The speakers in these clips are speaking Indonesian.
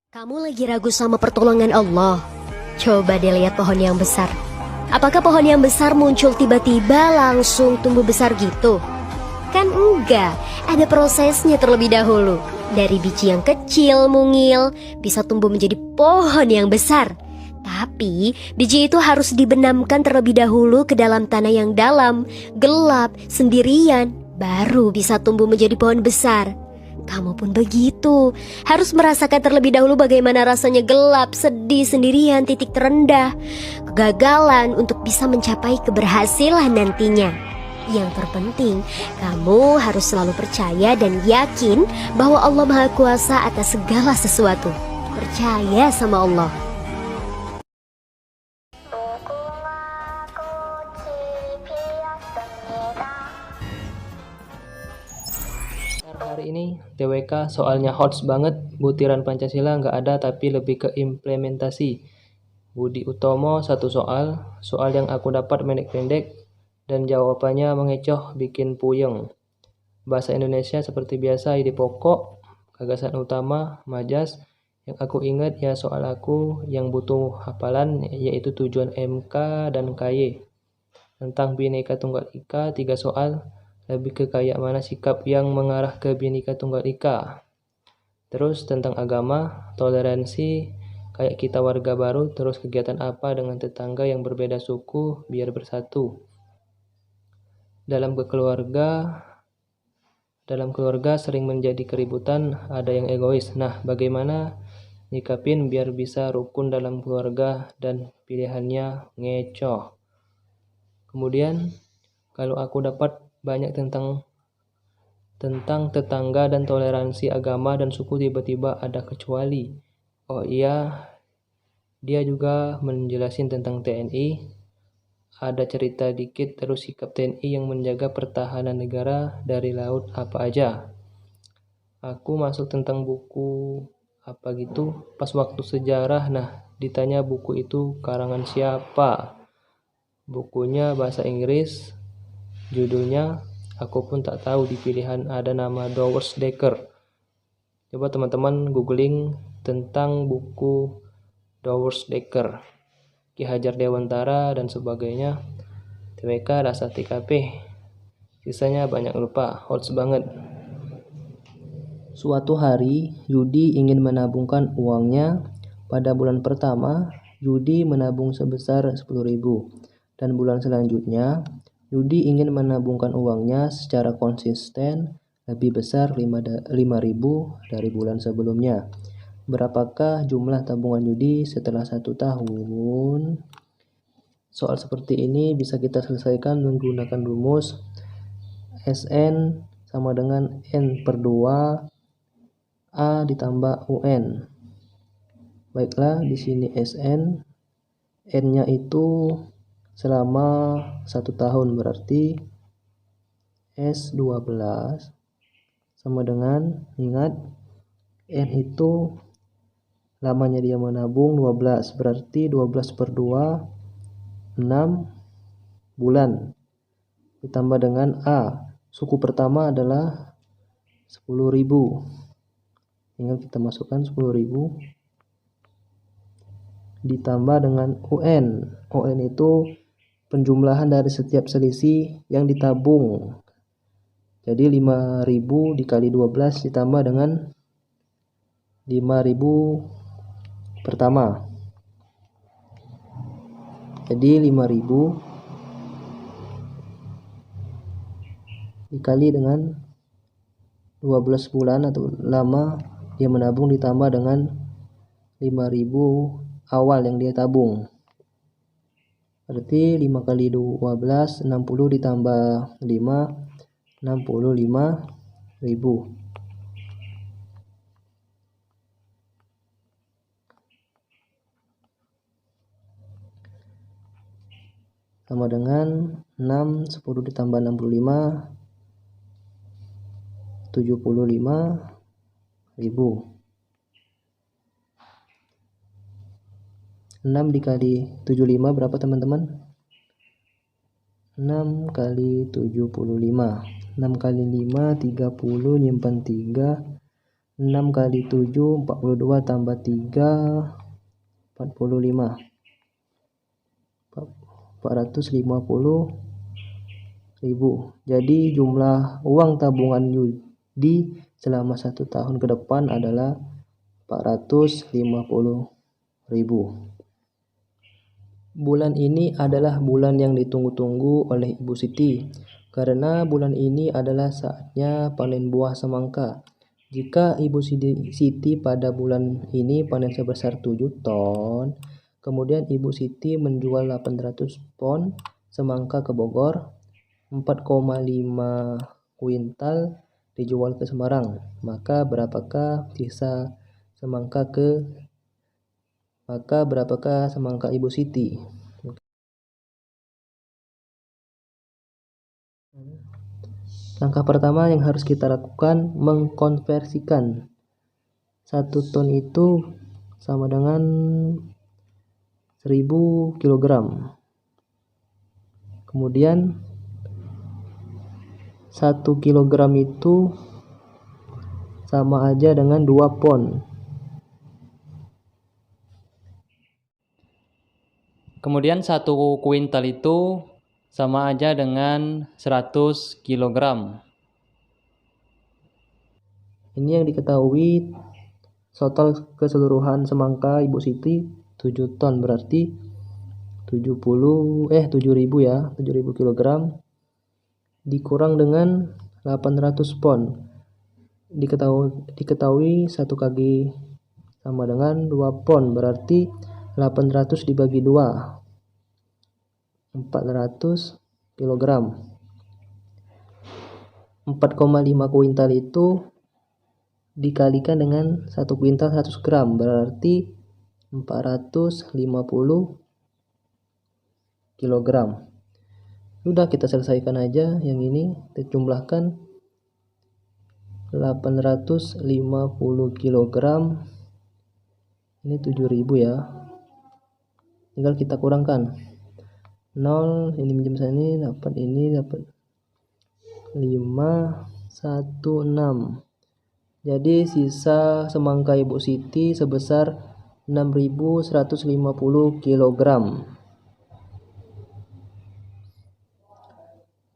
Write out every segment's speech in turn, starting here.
Kamu lagi ragu sama pertolongan Allah? Coba deh lihat pohon yang besar. Apakah pohon yang besar muncul tiba-tiba langsung tumbuh besar gitu? Kan enggak, ada prosesnya terlebih dahulu. Dari biji yang kecil, mungil, bisa tumbuh menjadi pohon yang besar. Tapi biji itu harus dibenamkan terlebih dahulu ke dalam tanah yang dalam, gelap, sendirian, baru bisa tumbuh menjadi pohon besar. Kamu pun begitu, harus merasakan terlebih dahulu bagaimana rasanya gelap, sedih, sendirian, titik terendah, kegagalan untuk bisa mencapai keberhasilan nantinya. Yang terpenting, kamu harus selalu percaya dan yakin bahwa Allah Maha Kuasa atas segala sesuatu. Percaya sama Allah. Hari ini TWK soalnya hots banget, butiran Pancasila nggak ada tapi lebih ke implementasi. Budi Utomo satu soal yang aku dapat pendek-pendek dan jawabannya mengecoh bikin puyeng. Bahasa Indonesia seperti biasa ide pokok, gagasan utama, majas. Yang aku ingat ya soal aku yang butuh hafalan yaitu tujuan MK dan KY. Tentang Bhinneka Tunggal Ika 3 soal, lebih ke kayak mana sikap yang mengarah ke Bhinneka Tunggal Ika. Terus tentang agama, toleransi, kayak kita warga baru, terus kegiatan apa dengan tetangga yang berbeda suku biar bersatu. Dalam keluarga sering menjadi keributan, ada yang egois. Nah, bagaimana nyikapin biar bisa rukun dalam keluarga dan pilihannya ngecoh. Kemudian, kalau aku dapat banyak tentang tetangga dan toleransi agama dan suku, tiba-tiba ada kecuali. Oh iya, dia juga menjelasin tentang TNI. Ada cerita dikit terus sikap TNI yang menjaga pertahanan negara dari laut apa aja. Aku masuk tentang buku apa gitu pas waktu sejarah. Nah, ditanya buku itu karangan siapa. Bukunya bahasa Inggris, judulnya aku pun tak tahu, di pilihan ada nama Dowers Decker. Coba teman-teman googling tentang buku Dowers Decker, Ki Hajar Dewantara dan sebagainya. TWK rasa TKP. Sisanya banyak lupa, hots banget. Suatu hari, Yudi ingin menabungkan uangnya. Pada bulan pertama, Yudi menabung sebesar 10.000. Dan bulan selanjutnya, Yudi ingin menabungkan uangnya secara konsisten lebih besar 5.000 dari bulan sebelumnya. Berapakah jumlah tabungan Yudi setelah 1 tahun? Soal seperti ini bisa kita selesaikan menggunakan rumus SN sama dengan N/2 A ditambah UN. Baiklah, di sini SN, N-nya itu selama 1 tahun, berarti S12 sama dengan, ingat, N itu lamanya dia menabung 12, berarti 12/2, 6 bulan. Ditambah dengan A, suku pertama adalah 10.000. Tinggal kita masukkan 10.000 ditambah dengan UN. UN itu penjumlahan dari setiap selisih yang ditabung. Jadi 5.000 dikali 12 ditambah dengan 5.000 pertama. Jadi 5.000 dikali dengan 12 bulan atau lama dia menabung ditambah dengan 5.000 awal yang dia tabung. Berarti 5 kali 12, 60 ditambah 5, 65.000. Sama dengan 6, 10 ditambah 65, 75.000. 6 dikali 75 berapa teman-teman? 6 kali 75. 6 kali 5, 30, nyimpan 3, 6 kali 7, 42 tambah 3, 45. 450.000. Jadi jumlah uang tabungan Yudi selama 1 tahun ke depan adalah 450.000. Bulan ini adalah bulan yang ditunggu-tunggu oleh Ibu Siti, karena bulan ini adalah saatnya panen buah semangka. Jika Ibu Siti pada bulan ini panen sebesar 7 ton, kemudian Ibu Siti menjual 800 pon semangka ke Bogor, 4,5 kuintal dijual ke Semarang. Maka berapakah semangka Ibu Siti? Langkah pertama yang harus kita lakukan mengkonversikan 1 ton itu sama dengan 1000 kg. Kemudian 1 kilogram itu sama aja dengan 2 pon. Kemudian 1 kuintal itu sama aja dengan 100 kilogram. Ini yang diketahui total keseluruhan semangka Ibu Siti 7 ton, berarti 7.000 ya, 7.000 kilogram dikurang dengan 800 pon. Diketahui 1 kali sama dengan 2 pon, berarti 800 dibagi 2, 400 kilogram. 4,5 kuintal itu dikalikan dengan 1 kuintal 100 gram, berarti 450 kilogram. Sudah, kita selesaikan aja yang ini, kita jumlahkan 850 kilogram, ini 7.000 ya, tinggal kita kurangkan 0, ini minjem sini, dapat 516. Jadi sisa semangka Ibu Siti sebesar 6.150 kg.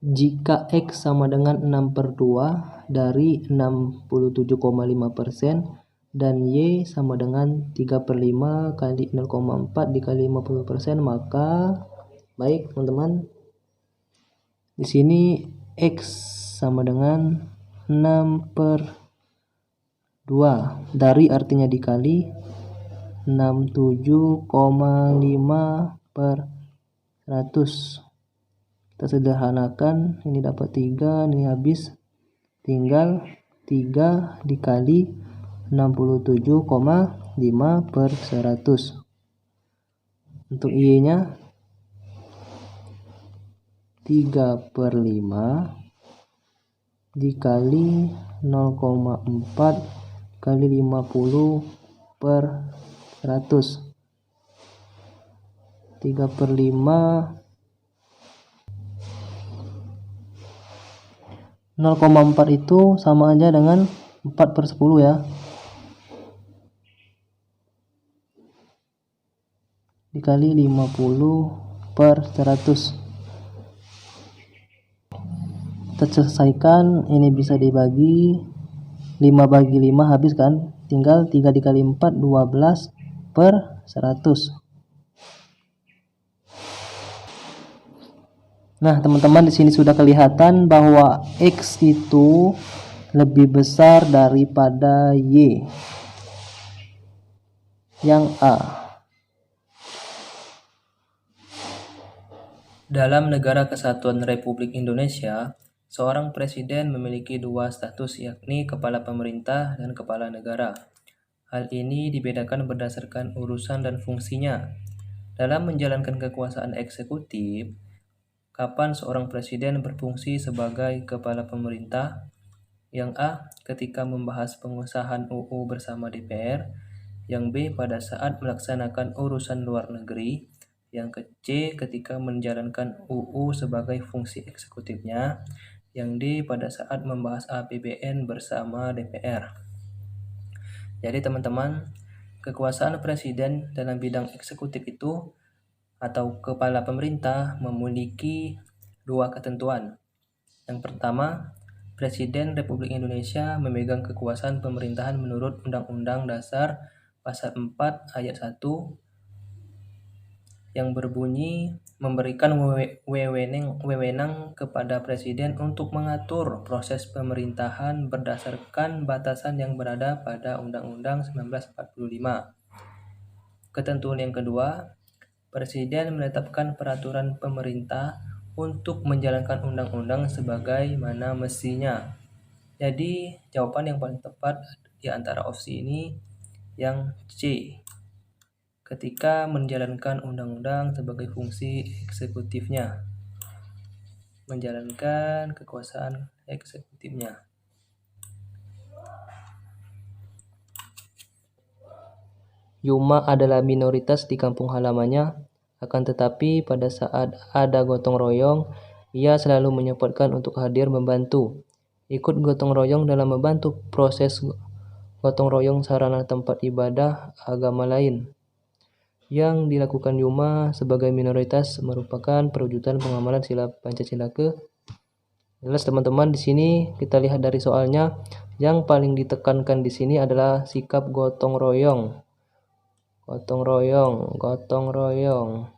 Jika X sama dengan 6/2 dari 67,5% dan Y sama dengan 3/5 kali 0,4 dikali 50%, maka baik teman-teman, di sini X sama dengan 6/2 dari artinya dikali 67,5/100. Kita sederhanakan, ini dapat 3, ini habis, tinggal 3 dikali 67,5/100. Untuk Y nya 3/5 dikali 0,4 kali 50/100. 3/5 0,4 itu sama aja dengan 4/10 ya, dikali 50/100. Kita selesaikan, ini bisa dibagi 5 bagi 5 habis kan, tinggal 3 dikali 4 12/100. Nah teman-teman, di sini sudah kelihatan bahwa X itu lebih besar daripada Y yang A. Dalam Negara Kesatuan Republik Indonesia, seorang presiden memiliki 2 status, yakni kepala pemerintah dan kepala negara. Hal ini dibedakan berdasarkan urusan dan fungsinya. Dalam menjalankan kekuasaan eksekutif, kapan seorang presiden berfungsi sebagai kepala pemerintah? Yang A, ketika membahas pengesahan UU bersama DPR. Yang B, pada saat melaksanakan urusan luar negeri. Yang C, ketika menjalankan UU sebagai fungsi eksekutifnya. Yang D, pada saat membahas APBN bersama DPR. Jadi teman-teman, kekuasaan presiden dalam bidang eksekutif itu atau kepala pemerintah memiliki dua ketentuan. Yang pertama, Presiden Republik Indonesia memegang kekuasaan pemerintahan menurut Undang-Undang Dasar Pasal 4 Ayat 1 yang berbunyi memberikan wewenang kepada Presiden untuk mengatur proses pemerintahan berdasarkan batasan yang berada pada Undang-Undang 1945. Ketentuan yang kedua, Presiden menetapkan peraturan pemerintah untuk menjalankan undang-undang sebagaimana mestinya. Jadi, jawaban yang paling tepat di antara opsi ini yang C. Ketika menjalankan undang-undang sebagai fungsi eksekutifnya. Menjalankan kekuasaan eksekutifnya. Yuma adalah minoritas di kampung halamannya, akan tetapi pada saat ada gotong royong, ia selalu menyempatkan untuk hadir membantu. Ikut gotong royong dalam membantu proses gotong royong sarana tempat ibadah agama lain. Yang dilakukan Yuma sebagai minoritas merupakan perwujudan pengamalan sila Pancasila ke. Jelas teman-teman, di sini kita lihat dari soalnya, yang paling ditekankan di sini adalah sikap gotong royong. Gotong royong.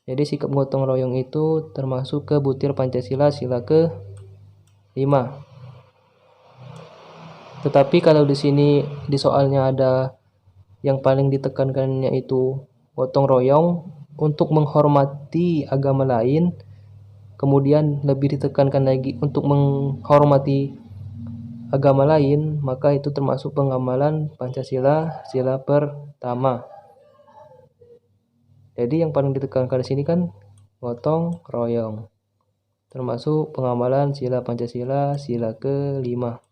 Jadi sikap gotong royong itu termasuk ke butir Pancasila sila ke-5. Tetapi kalau di sini di soalnya ada yang paling ditekankannya itu gotong royong untuk menghormati agama lain, kemudian lebih ditekankan lagi untuk menghormati agama lain, maka itu termasuk pengamalan Pancasila sila pertama. Jadi yang paling ditekankan di sini kan gotong royong, termasuk pengamalan sila Pancasila sila ke-5.